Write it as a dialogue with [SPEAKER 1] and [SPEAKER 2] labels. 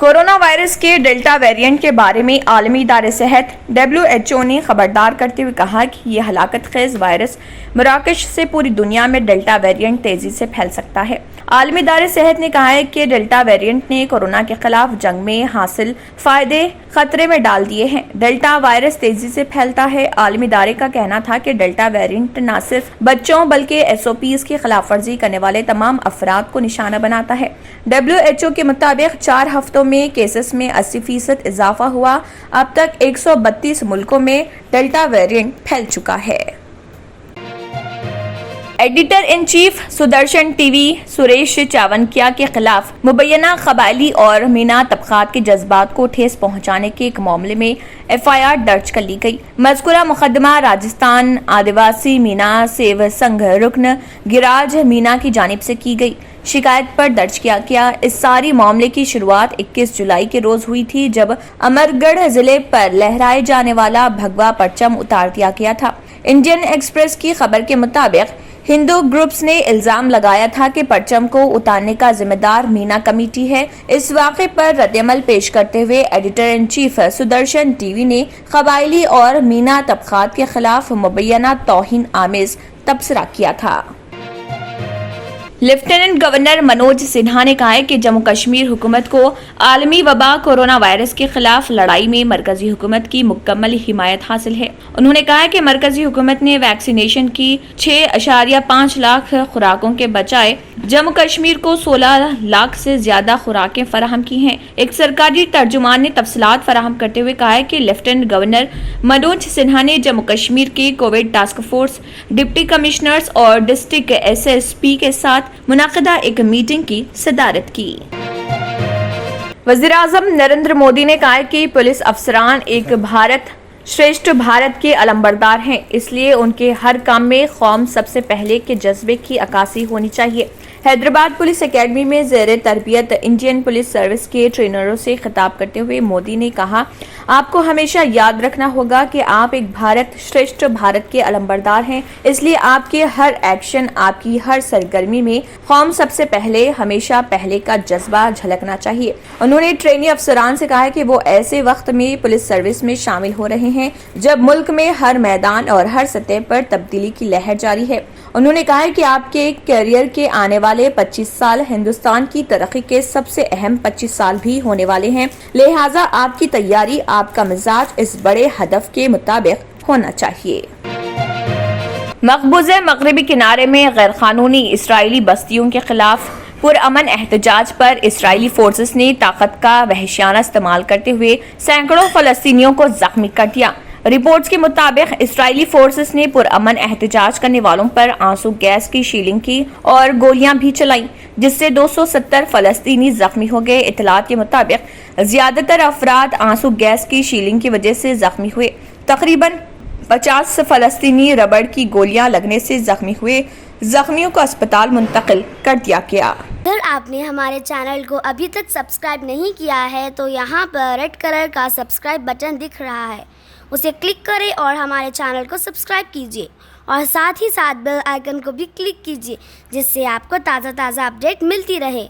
[SPEAKER 1] Corona virus کے delta variant کے بارے میں عالمی ادارہ صحت WHO نے خبردار کرتے ہوئے کہا کہ یہ ہلاکت خیز وائرس مراکش سے پوری دنیا میں ڈیلٹا ویریئنٹ تیزی سے پھیل سکتا ہے۔ عالمی ادارہ صحت نے کہا ہے کہ ڈیلٹا ویریئنٹ نے کورونا کے خلاف جنگ میں حاصل فائدے خطرے میں ڈال دیے ہیں۔ ڈیلٹا وائرس تیزی سے پھیلتا ہے۔ عالمی ادارے کا کہنا تھا کہ ڈیلٹا ویریئنٹ نہ صرف بچوں بلکہ SOPs کی خلاف ورزی کرنے والے تمام افراد کو نشانہ بناتا ہے۔ WHO کے مطابق 4 ہفتوں میں کیسز میں 80% اضافہ ہوا۔ اب تک 132 ملکوں میں ڈیلٹا ویریئنٹ پھیل چکا ہے۔ Editor in chief Sudarshan TV Suresh Chavhanke کے خلاف مبینہ قبائلی اور مینا طبقات کے جذبات کو ٹھیس پہنچانے کے ایک معاملے میں FIR درج کر لی گئی۔ مذکورہ مقدمہ راجستھان آدیواسی مینا سیو سنگھ رکن گراج مینا کی جانب سے کی گئی شکایت پر درج کیا گیا۔ اس ساری معاملے کی شروعات 21 جولائی کے روز ہوئی تھی جب امرگڑھ ضلع پر لہرائے جانے والا بھگوا پرچم اتار دیا گیا تھا۔ انڈین ایکسپریس کی خبر کے مطابق ہندو گروپس نے الزام لگایا تھا کہ پرچم کو اتارنے کا ذمہ دار مینا کمیٹی ہے۔ اس واقعے پر ردعمل پیش کرتے ہوئے editor in chief Sudarshan T V نے قبائلی اور مینا طبقات کے خلاف مبینہ توہین آمیز تبصرہ کیا تھا۔ لیفٹیننٹ گورنر منوج سنہا نے کہا ہے کہ جموں کشمیر حکومت کو عالمی وبا کورونا وائرس کے خلاف لڑائی میں مرکزی حکومت کی مکمل حمایت حاصل ہے۔ انہوں نے کہا کہ مرکزی حکومت نے ویکسینیشن کی 6.5 لاکھ خوراکوں کے بجائے جموں کشمیر کو 16 لاکھ سے زیادہ خوراکیں فراہم کی ہیں۔ ایک سرکاری ترجمان نے تفصیلات فراہم کرتے ہوئے کہا کہ لیفٹیننٹ گورنر منوج سنہا نے جموں کشمیر کے Covid task force deputy commissioners اور ڈسٹرکٹ SSP کے ساتھ منعقدہ ایک میٹنگ کی صدارت کی۔ وزیراعظم نریندر مودی نے کہا کہ پولیس افسران ایک بھارت شریشٹھ بھارت کے علمبردار ہیں، اس لیے ان کے ہر کام میں قوم سب سے پہلے کے جذبے کی عکاسی ہونی چاہیے۔ حیدرآباد پولیس اکیڈمی میں زیر تربیت انڈین پولیس سروس کے ٹرینروں سے خطاب کرتے ہوئے مودی نے کہا، آپ کو ہمیشہ یاد رکھنا ہوگا کہ آپ ایک بھارت شریشٹھ بھارت کے علمبردار ہیں، اس لیے آپ کے ہر ایکشن، آپ کی ہر سرگرمی میں قوم سب سے پہلے، ہمیشہ پہلے کا جذبہ جھلکنا چاہیے۔ انہوں نے ٹرینی افسران سے کہا کہ وہ ایسے وقت میں پولیس سروس میں شامل ہو رہے ہیں جب ملک میں ہر میدان اور ہر سطح پر تبدیلی کی لہر جاری ہے۔ انہوں نے کہا کہ آپ کے کیریئر کے آنے والے 25 سال ہندوستان کی ترقی کے سب سے اہم 25 سال بھی ہونے والے ہیں، لہٰذا آپ کی تیاری، آپ کا مزاج اس بڑے ہدف کے مطابق ہونا چاہیے۔ مقبوضہ مغربی کنارے میں غیر قانونی اسرائیلی بستیوں کے خلاف پرامن احتجاج پر اسرائیلی فورسز نے طاقت کا وحشیانہ استعمال کرتے ہوئے سینکڑوں فلسطینیوں کو زخمی کر دیا۔ رپورٹس کے مطابق اسرائیلی فورسز نے پرامن احتجاج کرنے والوں پر آنسو گیس کی شیلنگ کی اور گولیاں بھی چلائیں، جس سے 270 فلسطینی زخمی ہو گئے۔ اطلاعات کے مطابق زیادہ تر افراد آنسو گیس کی شیلنگ کی وجہ سے زخمی ہوئے۔ تقریباً 50 فلسطینی ربڑ کی گولیاں لگنے سے زخمی ہوئے۔ زخمیوں کو اسپتال منتقل کر دیا گیا۔
[SPEAKER 2] اگر آپ نے ہمارے چینل کو ابھی تک سبسکرائب نہیں کیا ہے تو یہاں پر ریڈ کلر کا سبسکرائب بٹن دکھ رہا ہے، اسے کلک کریں اور ہمارے چینل کو سبسکرائب کیجیے اور ساتھ ہی ساتھ بیل آئیکن کو بھی کلک کیجیے، جس سے آپ کو تازہ اپڈیٹ ملتی رہے۔